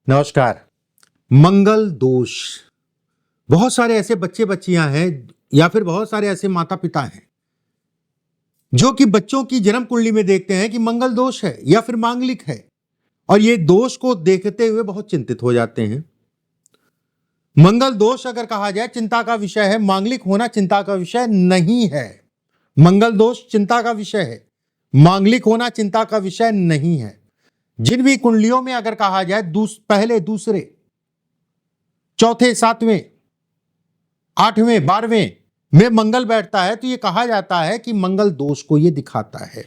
नमस्कार। मंगल दोष। बहुत सारे ऐसे बच्चे बच्चियां हैं या फिर बहुत सारे ऐसे माता पिता हैं जो कि बच्चों की जन्म कुंडली में देखते हैं कि मंगल दोष है या फिर मांगलिक है, और ये दोष को देखते हुए बहुत चिंतित हो जाते हैं। मंगल दोष अगर कहा जाए चिंता का विषय है, मांगलिक होना चिंता का विषय नहीं है। मंगल दोष चिंता का विषय है, मांगलिक होना चिंता का विषय नहीं है। जिन भी कुंडलियों में अगर कहा जाए पहले, दूसरे, चौथे, सातवें, आठवें, 12वें में मंगल बैठता है तो यह कहा जाता है कि मंगल दोष को यह दिखाता है,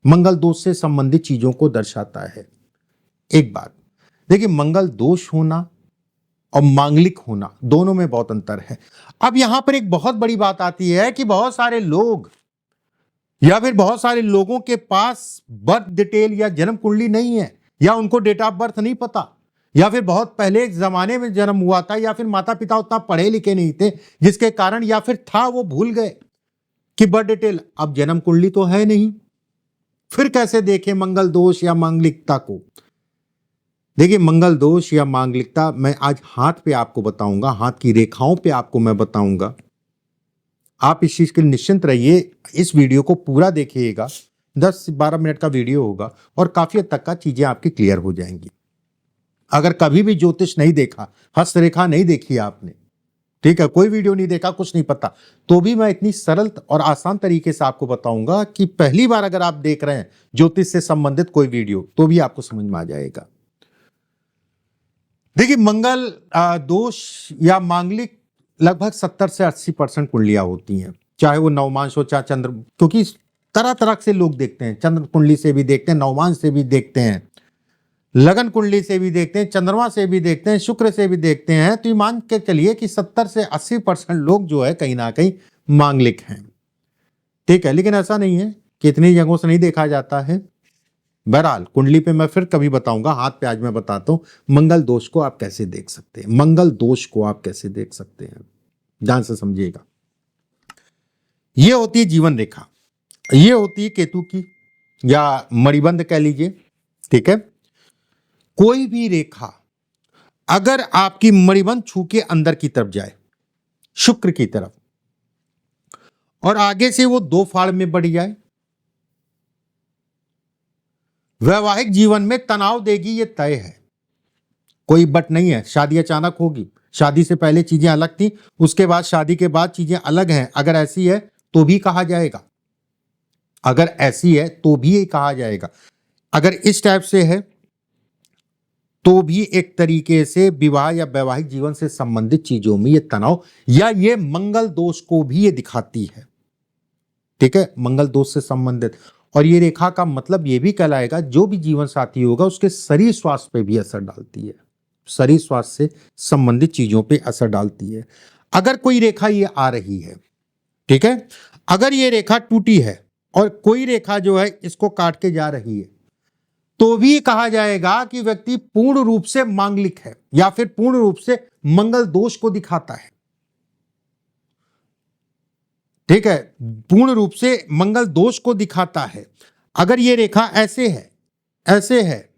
मंगल दोष से संबंधित चीजों को दर्शाता है। एक बात देखिए, मंगल दोष होना और मांगलिक होना दोनों में बहुत अंतर है। अब यहां पर एक बहुत बड़ी बात आती है कि बहुत सारे लोग या फिर बहुत सारे लोगों के पास बर्थ डिटेल या जन्म कुंडली नहीं है, या उनको डेट ऑफ बर्थ नहीं पता, या फिर बहुत पहले एक जमाने में जन्म हुआ था, या फिर माता पिता उतना पढ़े लिखे नहीं थे जिसके कारण, या फिर था वो भूल गए कि बर्थ डिटेल। अब जन्म कुंडली तो है नहीं, फिर कैसे देखें मंगल दोष या मांगलिकता को? देखिए, मंगल दोष या मांगलिकता मैं आज हाथ पे आपको बताऊंगा, हाथ की रेखाओं पे आपको मैं बताऊंगा। आप इस चीज के लिए निश्चिंत रहिए, इस वीडियो को पूरा देखिएगा। 10 से 12 मिनट का वीडियो होगा और काफी हद तक का चीजें आपकी क्लियर हो जाएंगी। अगर कभी भी ज्योतिष नहीं देखा, हस्तरेखा नहीं देखी आपने, ठीक है, कोई वीडियो नहीं देखा, कुछ नहीं पता, तो भी मैं इतनी सरल और आसान तरीके से आपको बताऊंगा कि पहली बार अगर आप देख रहे हैं ज्योतिष से संबंधित कोई वीडियो तो भी आपको समझ में आ जाएगा। देखिए, मंगल दोष या मांगलिक लगभग 70 से 80% कुंडलियां होती हैं, चाहे वो नवमांश हो चाहे चंद्र, क्योंकि तरह तरह से लोग देखते हैं। चंद्र कुंडली से भी देखते हैं, नवमांश से भी देखते हैं, लगन कुंडली से भी देखते हैं, चंद्रमा से भी देखते हैं, शुक्र से भी देखते हैं। तो ये मान के चलिए कि 70 से 80% लोग जो है कहीं ना कहीं मांगलिक हैं, ठीक है। लेकिन ऐसा नहीं है, कितनी जगहों से नहीं देखा जाता है। बहरहाल कुंडली पे मैं फिर कभी बताऊंगा, हाथ पे आज मैं बताता हूं मंगल दोष को आप कैसे देख सकते हैं। मंगल दोष को आप कैसे देख सकते हैं, ध्यान से समझिएगा। ये होती है जीवन रेखा, ये होती है केतु की या मणिबंध कह लीजिए, ठीक है। कोई भी रेखा अगर आपकी मणिबंध छू के अंदर की तरफ जाए, शुक्र की तरफ, और आगे से वो 2 फाड़ में बढ़ जाए, वैवाहिक जीवन में तनाव देगी, ये तय है, कोई बट नहीं है। शादी अचानक होगी, शादी से पहले चीजें अलग थी, उसके बाद शादी के बाद चीजें अलग हैं, अगर ऐसी है तो भी कहा जाएगा, अगर ऐसी है तो भी ये कहा जाएगा। अगर इस टाइप से है तो भी एक तरीके से विवाह या वैवाहिक जीवन से संबंधित चीजों में ये तनाव या ये मंगल दोष को भी ये दिखाती है, ठीक है, मंगल दोष से संबंधित। और ये रेखा का मतलब ये भी कहलाएगा जो भी जीवन साथी होगा उसके शरीर स्वास्थ्य पे भी असर डालती है, शरीर स्वास्थ्य से संबंधित चीजों पे असर डालती है। अगर कोई रेखा ये आ रही है, ठीक है, अगर ये रेखा टूटी है और कोई रेखा जो है इसको काट के जा रही है, तो भी कहा जाएगा कि व्यक्ति पूर्ण रूप से मांगलिक है या फिर पूर्ण रूप से मंगल दोष को दिखाता है, ठीक है, पूर्ण रूप से मंगल दोष को दिखाता है। अगर ये रेखा ऐसे है, ऐसे है,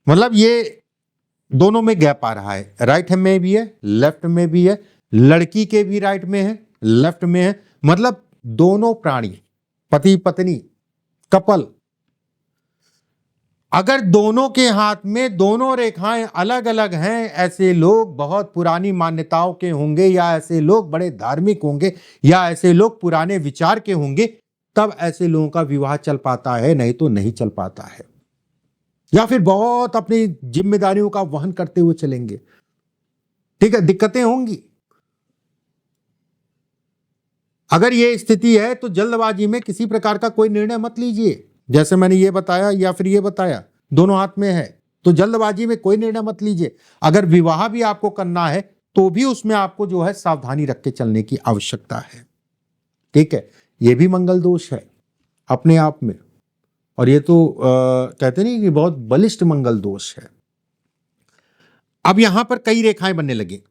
मतलब ये दोनों में गैप आ रहा है, राइट में भी है, लेफ्ट में भी है, लड़की के भी राइट में है, लेफ्ट में है, मतलब दोनों प्राणी, पति पत्नी, कपल, अगर दोनों के हाथ में दोनों रेखाएं अलग अलग हैं, ऐसे लोग बहुत पुरानी मान्यताओं के होंगे, या ऐसे लोग बड़े धार्मिक होंगे, या ऐसे लोग पुराने विचार के होंगे, तब ऐसे लोगों का विवाह चल पाता है, नहीं तो नहीं चल पाता है, या फिर बहुत अपनी जिम्मेदारियों का वहन करते हुए चलेंगे, ठीक है, दिक्कतें होंगी। अगर यह स्थिति है तो जल्दबाजी में किसी प्रकार का कोई निर्णय मत लीजिए, जैसे मैंने ये बताया या फिर ये बताया, दोनों हाथ में है तो जल्दबाजी में कोई निर्णय मत लीजिए। अगर विवाह भी आपको करना है तो भी उसमें आपको जो है सावधानी रख के चलने की आवश्यकता है, ठीक है। ये भी मंगल दोष है अपने आप में, और ये तो कहते नहीं कि बहुत बलिष्ठ मंगल दोष है। अब यहां पर कई रेखाएं बनने लगी,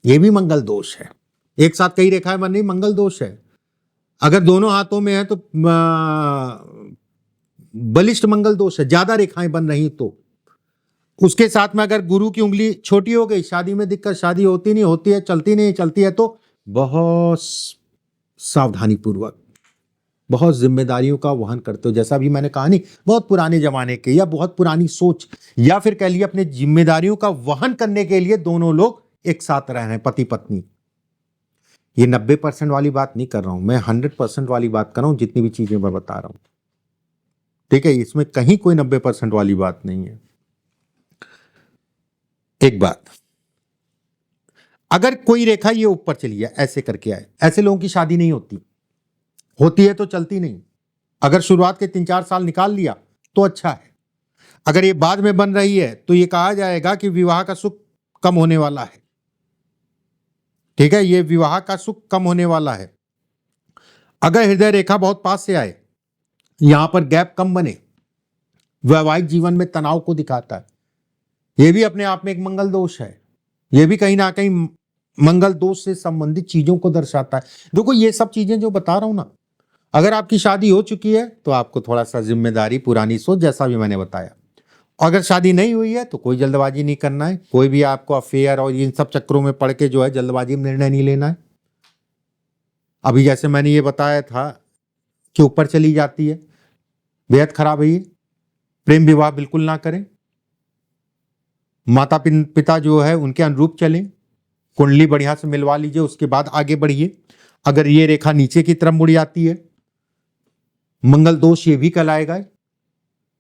ये भी मंगल दोष है, एक साथ कई रेखाएं बन रही, मंगल दोष है। अगर दोनों हाथों में है तो बलिष्ठ मंगल दोष है, ज्यादा रेखाएं बन रही तो, उसके साथ में अगर गुरु की उंगली छोटी हो गई, शादी में दिक्कत, शादी होती नहीं, होती है, चलती नहीं चलती है, तो बहुत सावधानी पूर्वक, बहुत जिम्मेदारियों का वहन करते हो। जैसा अभी मैंने कहा नहीं, बहुत पुराने जमाने के या बहुत पुरानी सोच, या फिर कह लिए अपने जिम्मेदारियों का वहन करने के लिए दोनों लोग एक साथ रह रहे हैं, पति पत्नी। ये 90% वाली बात नहीं कर रहा हूं मैं, 100% वाली बात कर रहा हूं, जितनी भी चीजें मैं बता रहा हूं, ठीक है। इसमें कहीं कोई 90% वाली बात नहीं है। एक बात, अगर कोई रेखा ये ऊपर चली है, ऐसे करके आए, ऐसे लोगों की शादी नहीं होती, होती है तो चलती नहीं। अगर शुरुआत के 3-4 साल निकाल लिया तो अच्छा है। अगर ये बाद में बन रही है तो ये कहा जाएगा कि विवाह का सुख कम होने वाला है, ठीक है, ये विवाह का सुख कम होने वाला है। अगर हृदय रेखा बहुत पास से आए, यहां पर गैप कम बने, वैवाहिक जीवन में तनाव को दिखाता है, यह भी अपने आप में एक मंगल दोष है। यह भी कहीं ना कहीं मंगल दोष से संबंधित चीजों को दर्शाता है। देखो ये सब चीजें जो बता रहा हूं ना, अगर आपकी शादी हो चुकी है तो आपको थोड़ा सा जिम्मेदारी, पुरानी सोच, जैसा भी मैंने बताया। अगर शादी नहीं हुई है तो कोई जल्दबाजी नहीं करना है, कोई भी आपको अफेयर और इन सब चक्करों में पड़ के जो है जल्दबाजी में निर्णय नहीं लेना है। अभी जैसे मैंने ये बताया था कि ऊपर चली जाती है, बेहद खराब है ये। प्रेम विवाह बिल्कुल ना करें, माता पिता जो है उनके अनुरूप चलें, कुंडली बढ़िया से मिलवा लीजिए, उसके बाद आगे बढ़िए। अगर ये रेखा नीचे की तरफ मुड़ जाती है, मंगल दोष ये भी कहलाएगा।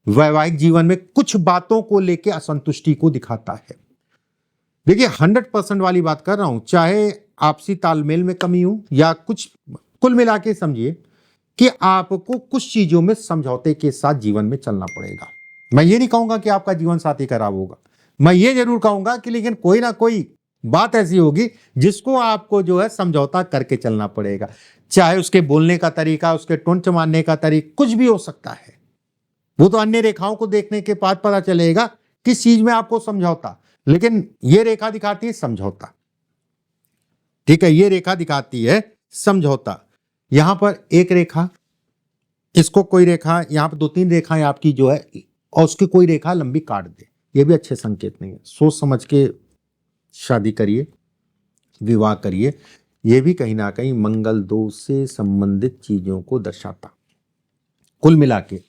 वैवाहिक जीवन में कुछ बातों को लेकर असंतुष्टि को दिखाता है। देखिए 100% वाली बात कर रहा हूं, चाहे आपसी तालमेल में कमी हो या कुछ, कुल मिला के समझिए कि आपको कुछ चीजों में समझौते के साथ जीवन में चलना पड़ेगा। मैं ये नहीं कहूंगा कि आपका जीवन साथी खराब होगा, मैं ये जरूर कहूंगा कि लेकिन कोई ना कोई बात ऐसी होगी जिसको आपको जो है समझौता करके चलना पड़ेगा। चाहे उसके बोलने का तरीका, उसके टोन मारने का तरीका, कुछ भी हो सकता है। वो तो अन्य रेखाओं को देखने के बाद पता चलेगा किस चीज में आपको समझौता, लेकिन ये रेखा दिखाती है समझौता, ठीक है, ये रेखा दिखाती है समझौता। यहां पर एक रेखा, इसको कोई रेखा, यहां पर 2-3 रेखाएं आपकी जो है, और उसकी कोई रेखा लंबी काट दे, ये भी अच्छे संकेत नहीं है। सोच समझ के शादी करिए, विवाह करिए, ये भी कहीं ना कहीं मंगल दोष से संबंधित चीजों को दर्शाता। कुल मिला के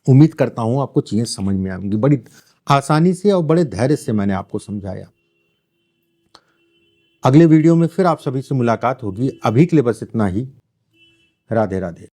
उम्मीद करता हूं आपको चीजें समझ में आएंगी, बड़ी आसानी से और बड़े धैर्य से मैंने आपको समझाया। अगले वीडियो में फिर आप सभी से मुलाकात होगी। अभी के लिए बस इतना ही। राधे राधे।